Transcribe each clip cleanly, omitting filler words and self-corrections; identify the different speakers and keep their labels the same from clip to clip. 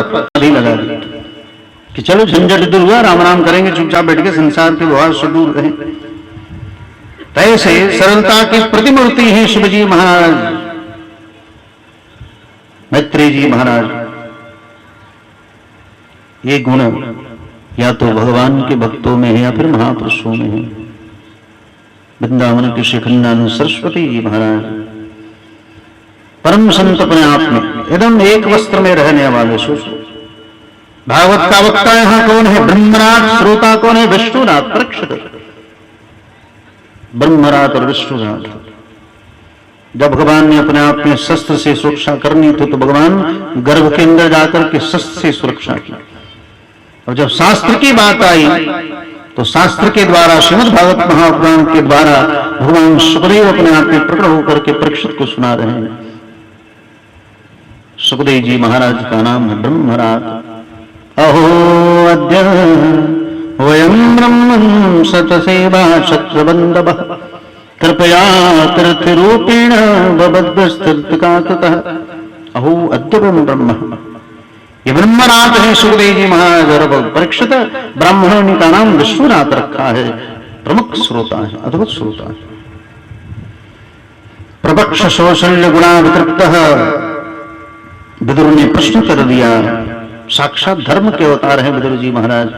Speaker 1: पर आदि लगा दी कि चलो झंझट दूर हुआ, राम राम करेंगे, चुपचाप बैठ के संसार के व्यवहार से दूर रहे। ऐसे सरलता की प्रतिमूर्ति है शिवजी महाराज, मैत्रेय जी महाराज। ये गुण या तो भगवान के भक्तों में है या फिर महापुरुषों में है। वृंदावन के शिखंडानु सरस्वती जी महाराज परम संत अपने आप में एकदम एक वस्त्र में रहने वाले। सोचो भागवत का वक्ता यहां कौन है? ब्रह्मराज। श्रोता कौन है? विष्णुनाथ परीक्षित। ब्रह्मराज और विष्णुनाथ। जब भगवान ने अपने आप में शस्त्र से सुरक्षा करनी थी तो भगवान गर्भ के अंदर जाकर के शस्त्र से सुरक्षा की, और जब शास्त्र की बात आई तो शास्त्र के द्वारा श्रीमद् भागवत महापुराण के द्वारा भगवान सुखदेव अपने आप में प्रकट होकर के परीक्षित को सुना रहे हैं। सुखदेव जी महाराज का नाम है ब्रह्मराज। अहो अद्य वयम ब्रह्मं सतसेवा शत्रबंधव कृपया तीर्थरूपेण भवद्भस्तीर्थकातः। अहो अद्य ब्रह्म, ये ब्रह्मनाथ है सुखदेव जी महाराज। और परीक्षित ब्राह्मणों ने का नाम विष्णुनाथ रखा है। प्रमुख श्रोता है, अद्भुत श्रोता है। प्रपक्ष शौशल्य गुणा वितृप्त विदुर ने प्रश्न कर दिया। साक्षात धर्म के अवतार हैं विदुर जी महाराज।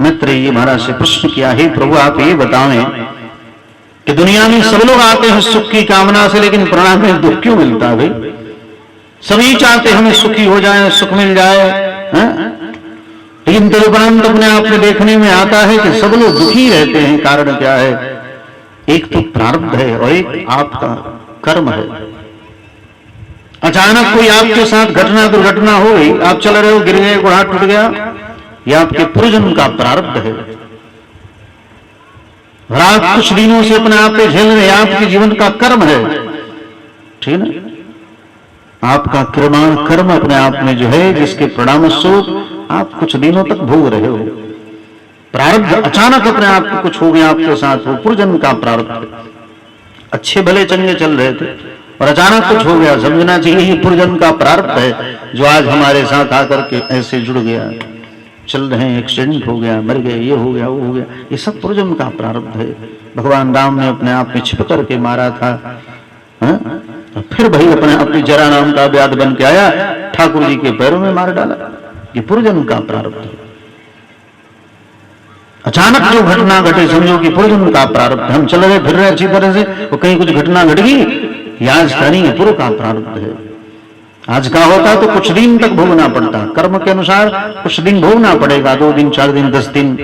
Speaker 1: मैत्रेय जी महाराज से प्रश्न किया, हे प्रभु आप ये बताएं कि दुनिया में सब लोग आते हैं सुख की कामना से, लेकिन परिणाम में दुख क्यों मिलता है? भाई सभी चाहते हमें सुखी हो जाए, सुख मिल जाए, लेकिन तदुपरांत अपने आप में देखने में आता है कि सब लोग दुखी रहते हैं। कारण क्या है? एक तो प्रारब्ध है और एक आपका कर्म है। अचानक कोई आपके साथ घटना दुर्घटना हो गई, आप चल रहे हो, गिर गए, घोड़ा टूट गया, यह आपके पूर्वजन्म का प्रारब्ध है। और आप कुछ दिनों से अपने आप पे झेल रहे, आपके जीवन का कर्म है। ठीक है, आपका कर्म अपने आप में जो है, जिसके परिणाम स्वरूप आप कुछ दिनों तक भोग रहे हो। प्रारब्ध अचानक अपने आप को कुछ हो गया आपके साथ, वो पूर्वजन्म का प्रारब्ध। अच्छे भले चंगे चल रहे थे और अचानक कुछ हो गया, समझना चाहिए ये पूर्वजन्म का प्रारब्ध है जो आज हमारे साथ आकर के ऐसे जुड़ गया। चल रहे हैं, एक्सीडेंट हो गया, मर गए, ये हो गया, वो हो गया, ये सब पूर्वजन्म का प्रारब्ध है। भगवान राम ने अपने आप में छिप करके मारा था, फिर भाई अपने आप में जरा नाम का व्याध बन के आया, ठाकुर जी के पैरों में मार डाला। ये पूर्वजन्म का प्रारब्ध है। अचानक जो घटना घटे समझो कि पूर्वजन्म का प्रारब्ध। हम चल रहे फिर रहे अच्छी तरह से, वो कहीं कुछ घटना घट गई, आज का नहीं है, पूर्व का प्रारब्ध है। आज का होता तो कुछ दिन तक भोगना पड़ता, कर्म के अनुसार कुछ दिन भोगना पड़ेगा, 2 दिन 4 दिन 10 दिन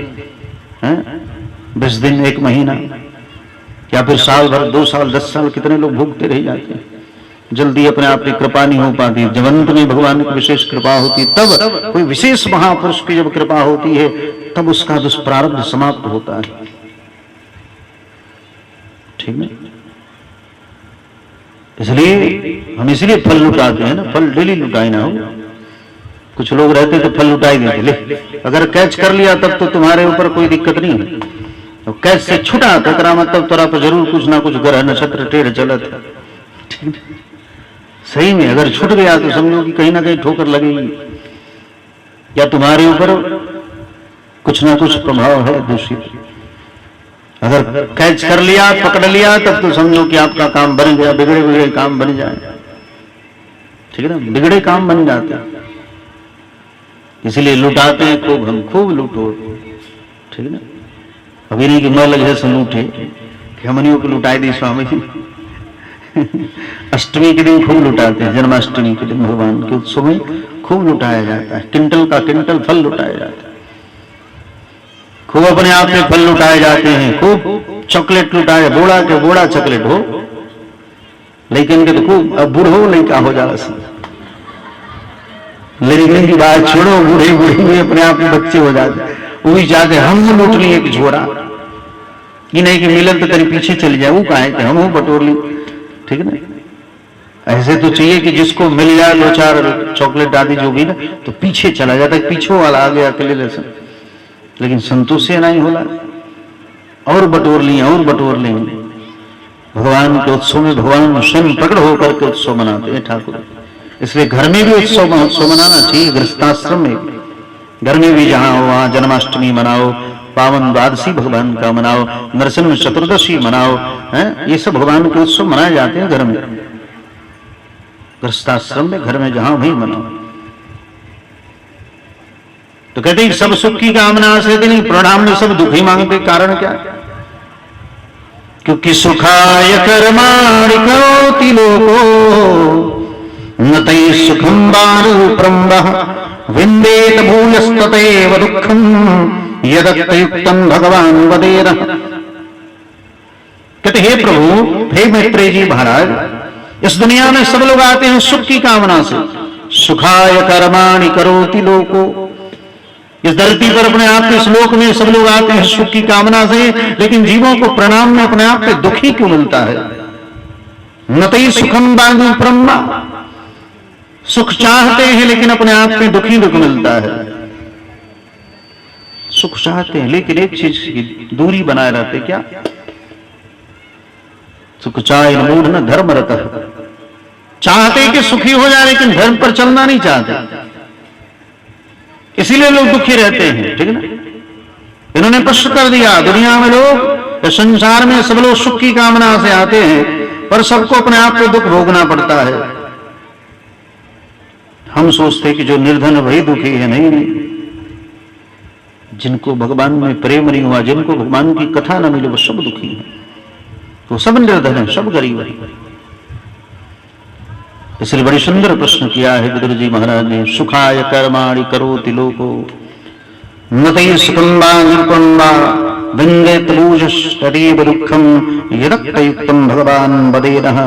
Speaker 1: 20 दिन 1 महीना, या फिर साल भर 2 साल 10 साल, कितने लोग भोगते रह जाते हैं। जल्दी अपने आप की कृपा नहीं हो पाती। जब अंत में भगवान की विशेष कृपा होती, तब कोई विशेष महापुरुष की जब कृपा होती है, तब उसका दुष्प्रारब्ध समाप्त होता है। ठीक है, इसलिए हम इसलिए फल लुटाते हैं ना, फल डेली लुटाए ना हो। कुछ लोग रहते तो फल लुटाई देते, ले अगर कैच कर लिया तब तो तुम्हारे ऊपर कोई दिक्कत नहीं है, तो कैच से छुटा टकरा मतलब तोरा पर जरूर कुछ ना कुछ ग्रह नक्षत्र टेढ़ चलत है। ठीक, सही में अगर छूट गया तो समझो कि कहीं ना कहीं ठोकर लगेगी, या तुम्हारे ऊपर कुछ ना कुछ प्रभाव है दूषित। अगर कैच कर लिया, पकड़ लिया, तब तो समझो कि आपका काम बन गया, बिगड़े बिगड़े काम बन जाए। ठीक है ना, बिगड़े काम बन जाते हैं। इसलिए लुटाते हैं खूब, हम खूब लूटो। ठीक है ना, अभी नहीं कि मैं लगे से लूटे कि हमनियों को लुटाई दी स्वामी जी। अष्टमी के दिन खूब लुटाते हैं, जन्माष्टमी के दिन भगवान के उत्सव में खूब लुटाया जाता है। क्विंटल का क्विंटल फल लुटाया जाता है, खूब अपने आप में फल लुटाए जाते हैं, खूब चॉकलेट लुटाए, बोड़ा के बोड़ा चॉकलेट हो, लेकिन के तो खूब अब बूढ़ो लड़का हो जा रहा, लेकिन की बात छोड़ो, बूढ़े बूढ़े में अपने आप में बच्चे हो जाते, वो भी चाहते हम लूट लिए एक झोरा, कि नहीं कि मिलन तो तेरे पीछे चल जाए, वो कहा कि हम बटोर ली। ठीक है ना, ऐसे तो चाहिए कि जिसको मिल जाए 2-4 चॉकलेट आदि जो भी ना, तो पीछे चला जाता है, पीछे वाला आ गया अकेले जैसे, लेकिन संतोष से नहीं होला, और बटोर लिए और बटोर लेंगे। भगवान के उत्सव में भगवान स्वयं प्रकट होकर के उत्सव मनाते हैं ठाकुर। इसलिए घर में भी उत्सव महोत्सव मनाना चाहिए। गृहस्थाश्रम में, घर में भी जहां हो वहां जन्माष्टमी मनाओ, पावन द्वादशी भगवान का मनाओ, नरसिंह चतुर्दशी मनाओ, हैं? ये सब भगवान के उत्सव मनाए जाते हैं घर में, गृहस्थाश्रम में, घर में जहां भी मनाओ। तो कहते हैं सब सुख की कामना से नहीं, प्रणाम में सब दुख ही मांगते। कारण क्या? क्योंकि सुखाय कर्माणि करोति लोको न तैः सुखं बालूप्रम्बः विन्देत भूयस्ततैव दुःखं यदत्तयुक्तं भगवान वदेरः। कहते हे प्रभु, हे मैत्रेय जी महाराज, इस दुनिया में सब लोग आते हैं सुख की कामना से। सुखाय कर्माणि करोति लोको, इस धरती पर अपने आप के श्लोक में सब लोग आते हैं सुख की कामना से, लेकिन जीवों को प्रणाम में अपने आप पे दुखी क्यों मिलता है? नतई सुखम बांधु ब्रह्मा, सुख चाहते हैं लेकिन अपने आप में दुखी दुख मिलता है। सुख चाहते हैं लेकिन एक चीज की दूरी बनाए रहते, क्या? सुख चाहे मूढ़ न धर्म रता, चाहते कि सुखी हो जाए लेकिन धर्म पर चलना नहीं चाहते, इसीलिए लोग दुखी रहते हैं। ठीक है ना? इन्होंने प्रश्न कर दिया, दुनिया में लोग, संसार में सब लोग सुख की कामना से आते हैं पर सबको अपने आप को दुख भोगना पड़ता है। हम सोचते कि जो निर्धन वही दुखी है। नहीं, जिनको भगवान में प्रेम नहीं हुआ, जिनको भगवान की कथा न मिले, वो सब दुखी है, वो सब निर्धन है, सब गरीब है। इसलिए बड़ी सुंदर प्रश्न किया है विदुर जी महाराज ने। सुखाय कर्माणि करोति लोको न तैः सुखं बालूप्रम्बः विन्देत भूयस्ततैव दुःखं यदत्तयुक्तं भगवान वदेरः।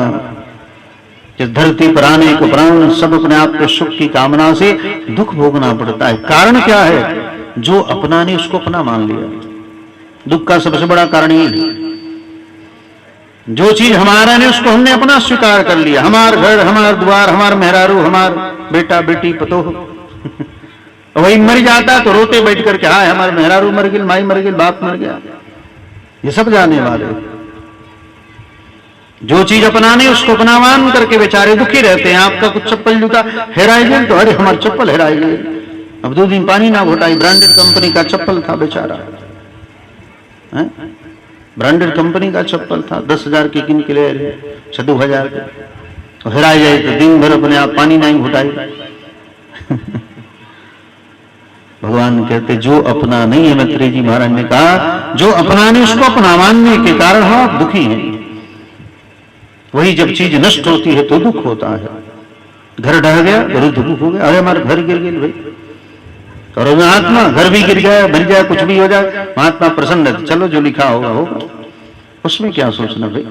Speaker 1: इस धरती पर आने को प्राण सब अपने आप के सुख की कामना से दुख भोगना पड़ता है। कारण क्या है? जो अपना ने उसको अपना मान लिया। दुख का सबसे बड़ा कारण ये है, जो चीज हमारा ने उसको हमने अपना स्वीकार कर लिया। हमार घर, हमार द्वार, हमार मेहरारू, हमार बेटा बेटी पतोह वही मर जाता तो रोते बैठ करके, हाय हमारे मेहरारू मर गई, माई मर गई, बाप मर गया। ये सब जाने वाले। जो चीज अपनाने उसको अपना मान करके बेचारे दुखी रहते हैं। आपका कुछ चप्पल जूता हेराई गई तो अरे हमारी चप्पल हेराई गई, अब 2 दिन पानी ना घोटाई, ब्रांडेड कंपनी का चप्पल था बेचारा, ब्रांडेड कंपनी का चप्पल था, 10,000 की किन के ले 2,000 के, हेराई जाए तो दिन भर अपने आप पानी नहीं घुटाई। भगवान कहते जो अपना नहीं है, मैत्रेय जी महाराज ने कहा, जो अपना नहीं उसको अपना मानने के कारण हम आप दुखी हैं। वही जब चीज नष्ट होती है तो दुख होता है। घर ढह गया तो दुख हो गया, अरे हमारा घर गिर गया भाई, और महात्मा घर भी गिर गया, बन जाए, कुछ भी हो जाए, महात्मा प्रसन्न है, चलो जो लिखा होगा होगा, उसमें क्या सोचना भाई।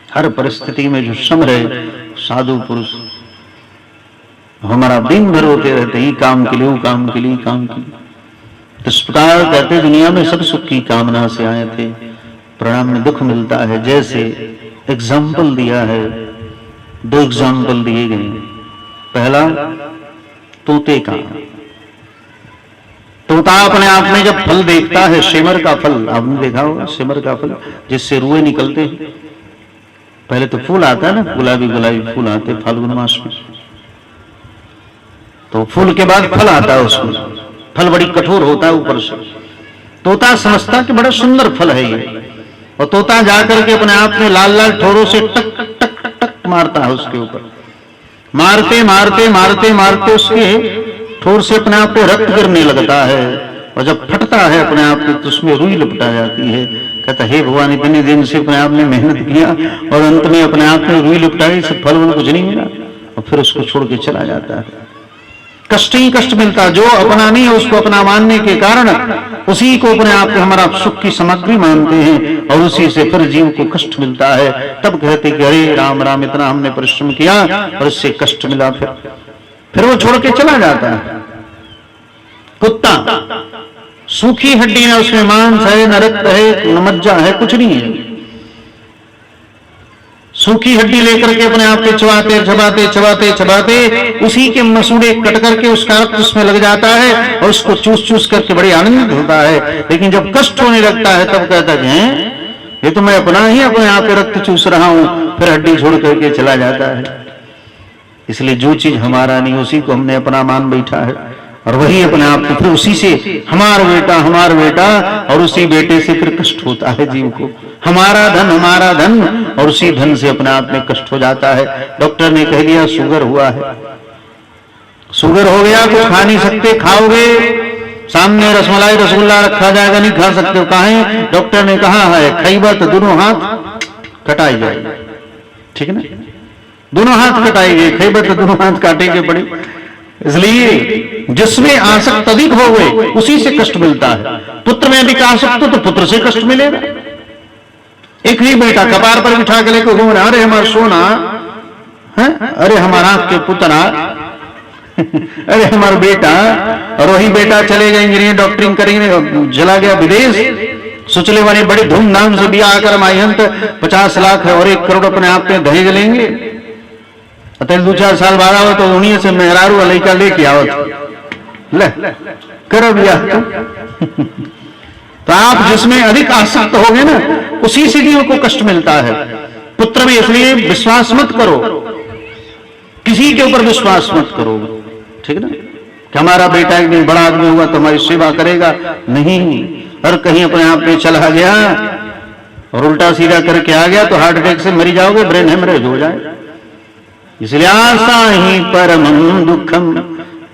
Speaker 1: हर परिस्थिति में जो सम रहे साधु पुरुष, हमारा दिन भर होते रहते ही काम के लिए, वो काम के लिए, काम के लिए। तो इस प्रकार कहते दुनिया में सब सुख की कामना से आए थे, परिणाम में दुख मिलता है। जैसे एग्जाम्पल दिया है, 2 एग्जाम्पल दिए गए। पहला तोते का। तोता अपने आप में जब फल देखता है, सेमर का फल आपने देखा होगा, सेमर का फल जिससे रुए निकलते हैं। पहले तो फूल आता है ना, गुलाबी गुलाबी फूल आते फाल्गुन मास में, तो फूल के बाद फल आता है, उसमें फल बड़ी कठोर होता है ऊपर से। तोता समझता कि बड़ा सुंदर फल है ये, और तोता जाकर के अपने आप में लाल लाल ठोरों से टक टक टक टक मारता है उसके ऊपर। मारते मारते मारते मारते उसके ठोर से अपने आप पे रक्त गिरने लगता है, और जब फटता है अपने आप पे तो उसमें रुई लपटा जाती है। कहता हे भगवान, इतने दिन से अपने आप ने मेहनत किया और अंत में अपने आप में रुई लपटाई, सब फल वल कुछ नहीं मिला, और फिर उसको छोड़ के चला जाता है। कष्ट ही कष्ट मिलता। जो अपना नहीं है उसको अपना मानने के कारण उसी को अपने आप को हमारा सुख की सामग्री मानते हैं, और उसी से फिर जीव को कष्ट मिलता है। तब कहते कि अरे राम राम, इतना हमने परिश्रम किया और इससे कष्ट मिला, फिर वो छोड़ के चला जाता है। कुत्ता सूखी हड्डी है, उसमें मांस है, न रक्त है, न मज्जा है, कुछ नहीं है। सूखी हड्डी लेकर के अपने आप पे चबाते चबाते चबाते चबाते उसी के मसूड़े कट करके उसका रक्त उसमें लग जाता है, और उसको चूस चूस करके बड़ी आनंदित होता है। लेकिन जब कष्ट होने लगता है तब कहता है ये तो मैं अपना ही अपने आप पे रक्त चूस रहा हूं, फिर हड्डी छोड़ करके चला जाता है। इसलिए जो चीज हमारा नहीं उसी को हमने अपना मान बैठा है, और वही अपने आप को फिर उसी से हमारा बेटा और उसी बेटे से फिर कष्ट होता है जीव को। हमारा धन और उसी धन से अपने आप में कष्ट हो जाता है। डॉक्टर ने कह दिया शुगर हुआ है, शुगर हो गया, कुछ खा नहीं सकते, खाओगे सामने रसमलाई रसगुल्ला रखा जाएगा, नहीं खा सकते हो। कहा है? डॉक्टर ने कहा है खैबा तो दोनों हाथ कटाई जाएगी, ठीक है ना, दोनों हाथ कटाएंगे, खैबा तो दोनों हाथ काटेंगे पड़े। इसलिए जिसमें आसक्त अधिक हो गए उसी से कष्ट मिलता है। पुत्र में अधिक आसक्त हो तो पुत्र से कष्ट मिलेगा। एक ही बेटा कपार पर बिठा के लेकर घूम रहा, अरे हमारा सोना है, अरे हमारा आपके पुतना, अरे हमारा बेटा, और वही बेटा चले गए इंजीनियर डॉक्टरिंग करेंगे, चला गया विदेश, सोचले वाले बड़े धूमधाम से ब्याह कर मायंत 50 लाख और 1 करोड़ अपने आप में दहेज लेंगे। अतः 2-4 साल बाद आओ तो उन्हीं से मेहरारू लड़का लेके आओ, ले करो ब्याह। तो आप जिसमें अधिक आसक्त हो गए ना उसी से जीव को कष्ट मिलता है। पुत्र में इसलिए विश्वास मत करो, किसी के ऊपर विश्वास मत करो, ठीक है ना, कि हमारा बेटा एक दिन बड़ा आदमी हुआ तो हमारी सेवा करेगा, नहीं। और कहीं अपने आप में चला गया और उल्टा सीधा करके आ गया तो हार्ट अटैक से मरी जाओगे, ब्रेन हेमरेज हो जाए। इसलिए आशा ही परम दुखम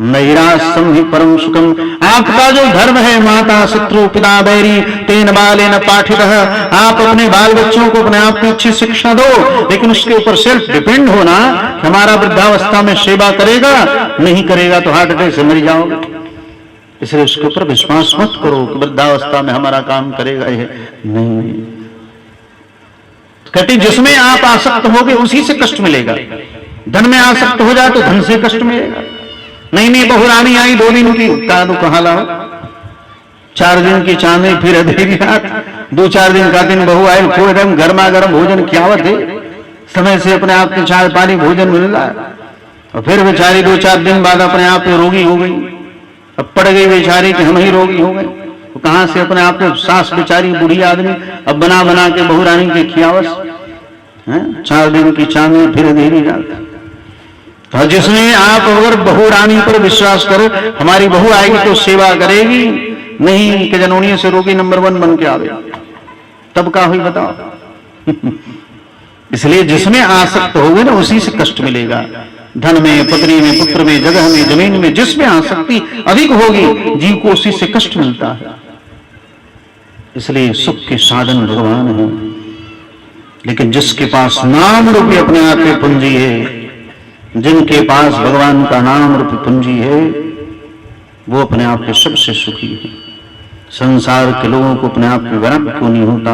Speaker 1: नैराश्यम ही परम सुखम। आपका जो धर्म है, माता शत्रु पिता बैरी तेन बाले न पाठित, आप अपने बाल बच्चों को अपने आप में अच्छी शिक्षा दो, लेकिन उसके ऊपर सेल्फ डिपेंड होना, हमारा वृद्धावस्था में सेवा करेगा, नहीं करेगा तो हार्ट अटैक से मर जाओगे। इसलिए उसके ऊपर विश्वास मत करो कि वृद्धावस्था में हमारा काम करेगा, ये नहीं। कहते जिसमें आप आसक्त होगे उसी से कष्ट मिलेगा। धन में आसक्त हो जाए तो धन से कष्ट मिलेगा। नहीं बहुरानी आई 2 दिन की, कादू कहा लाओ, 4 दिन की चांदी फिर अधेरी रात, 2-4 दिन का दिन बहू आए, खूब एकदम गर्मा गर्म भोजन खियावत है, समय से अपने आप में चाय पानी भोजन मिल रहा है, और फिर बेचारी 2-4 दिन बाद अपने आप में रोगी हो गई। अब पड़ गई बेचारी कि हम ही रोगी हो गए, तो कहां से अपने आप में सास बेचारी बूढ़ी आदमी अब बना बना के बहुरानी के खियावस, 4 दिन की चांदी फिर अधेरी रात। तो जिसमें आप अगर बहू रानी पर विश्वास करो, हमारी बहू आएगी तो सेवा करेगी, नहीं कि जनोनिया से रोगी नंबर 1 बन के आवे, तब का हुई बताओ। इसलिए जिसमें आसक्त होगे ना उसी से कष्ट मिलेगा। धन में, पत्नी में, पुत्र में, जगह में, जमीन में, जिसमें आसक्ति अधिक होगी जीव को उसी से कष्ट मिलता है। इसलिए सुख के साधन भगवान है, लेकिन जिसके पास नाम रूपी अपने आप में पूंजी है, जिनके पास भगवान का नाम रूपी पूंजी है, वो अपने आप में सबसे सुखी है। संसार के लोगों को अपने आप में वैराग्य क्यों नहीं होता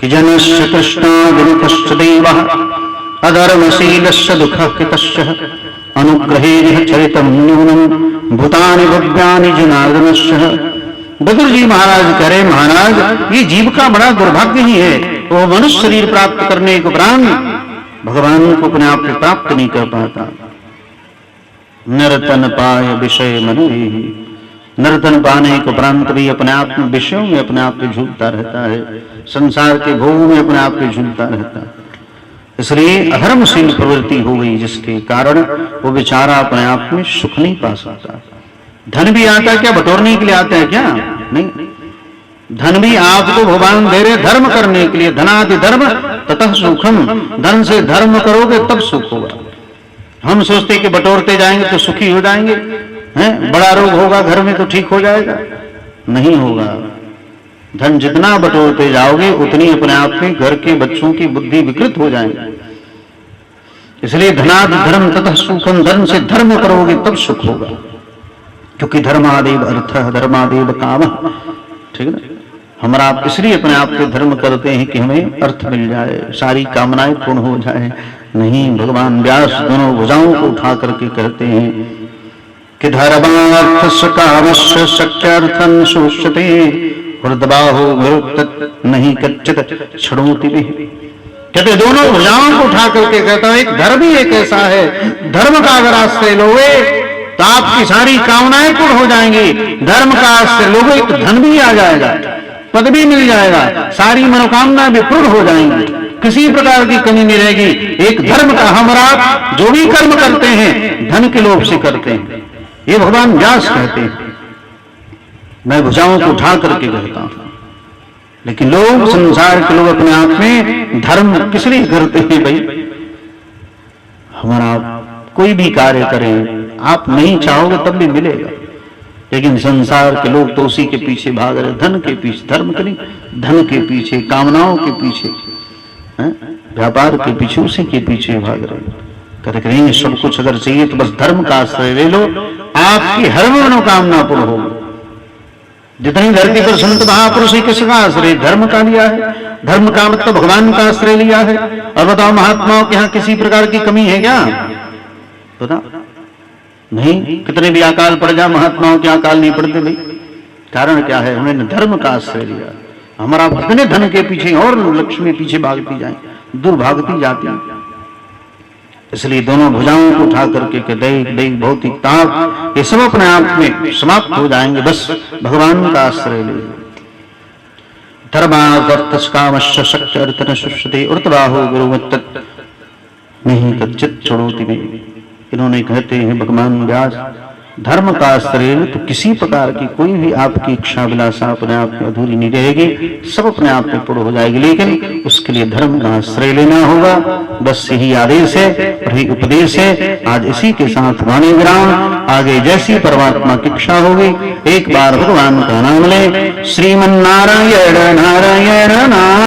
Speaker 1: कि जनस्य कृष्णा विनितश्च देवः अधर्मशीलस्य दुःखः कृतस्य अनुग्रहेण चरितं न्यूनं भूतानि भव्यानि जनार्दनस्य। बद्र जी महाराज कह रहे, महाराज ये जीव का बड़ा दुर्भाग्य ही है, वो मनुष्य शरीर प्राप्त करने के उपरांत भगवान को अपने आप में प्राप्त नहीं कर पाता। नर्तन पाय विषय मन, नर्तन पाने के उपरांत भी अपने आप में विषयों में अपने आप में झूलता रहता है, संसार के भोग में अपने आप में झूलता रहता है। इसलिए अधर्मशील प्रवृत्ति हो गई, जिसके कारण वो बेचारा अपने आप में सुख नहीं पा सकता। धन भी आता है क्या बटोरने के लिए आता है क्या? नहीं, धन भी आपको भगवान दे रहे धर्म करने के लिए। धनादि धर्म ततः सुखम, धन से धर्म करोगे तब सुख होगा। हम सोचते कि बटोरते जाएंगे तो सुखी हो जाएंगे, हैं? बड़ा रोग होगा घर में तो ठीक हो जाएगा, नहीं होगा। धन जितना बटोरते जाओगे उतनी अपने आप में घर के बच्चों की बुद्धि विकृत हो जाएगी। इसलिए धनादि धर्म ततः सुखम, धन से धर्म करोगे तब सुख होगा, क्योंकि धर्मादेव अर्थ धर्मादेव काम, ठीक है ना। हमारा आप इसलिए अपने आप के धर्म करते हैं कि हमें अर्थ मिल जाए, सारी कामनाएं पूर्ण हो जाए। नहीं, भगवान व्यास दोनों भुजाओं को उठा करके कहते हैं कि धर्मार्थस्य कामस्य शक्यर्थं शोष्यते हृदबाहो विरुक्त नहीं कच्चित क्षणोति भी। कहते दोनों भुजाओं को उठा करके कहता है एक धर्म ही एक ऐसा है, धर्म का अगर आश्रय लोगे तो आपकी सारी कामनाएं पूर्ण हो जाएंगी। धर्म का आश्रय लोगे तो धन भी आ जाएगा, पद भी मिल जाएगा, सारी मनोकामना भी पूर्ण हो जाएंगी। किसी प्रकार की कमी नहीं रहेगी। एक धर्म का हम और आप जो भी कर्म करते हैं धन के लोभ से करते हैं, ये भगवान व्यास कहते हैं। मैं भुजाओं को उठा करके कहता हूं, लेकिन लोग, संसार के लोग अपने आप में धर्म किस लिए करते हैं भाई? हमारा कोई भी कार्य करें, आप नहीं चाहोगे तब भी मिलेगा, लेकिन संसार के लोग तो उसी के पीछे भाग रहे, धन के पीछे, धर्म के नहीं, धन के पीछे, कामनाओं के पीछे, व्यापार के पीछे, उसी के पीछे भाग रहे। कहते करेंगे सब कुछ अगर चाहिए तो बस धर्म का आश्रय ले लो, आपकी हर मनोकामना पूर्ण होगी। जितनी धरती पर संत महापुरुष किसका आश्रय? धर्म का लिया है। धर्म का मतलब भगवान का आश्रय लिया है। और बताओ महात्माओं के यहाँ किसी प्रकार की कमी है क्या? बता नहीं। कितने भी अकाल पड़ जा, महात्माओं के अकाल नहीं पड़ते भाई। कारण क्या है? उन्होंने धर्म का आश्रय लिया। हमारा कितने धन के पीछे और लक्ष्मी पीछे भागती जाए, दुर्भागती जाती। इसलिए दोनों भुजाओं को उठा करके दैहिक दैहिक भौतिक ताप ये सब अपने आप में समाप्त हो जाएंगे, बस भगवान का आश्रय ले। धर्मार्थकामश्च शक्ति अर्थन शुष्यते उर्तबाहो गुरुवत्तत् नहीं कच्चित् छोड़ोति में। इन्होंने कहते हैं भगवान व्यास, धर्म का आश्रय तो किसी प्रकार की कोई भी आपकी इच्छा विलासा अपने आप में अधूरी नहीं रहेगी, सब अपने आप में पूर्ण हो जाएगी। लेकिन उसके लिए धर्म का आश्रय लेना होगा, बस यही आदेश है, यही उपदेश है। आज इसी के साथ वाणी विराम। आगे जैसी परमात्मा की इच्छा होगी एक बार भगवान का नाम ले। श्रीमन्नारायण नारायण नारायण।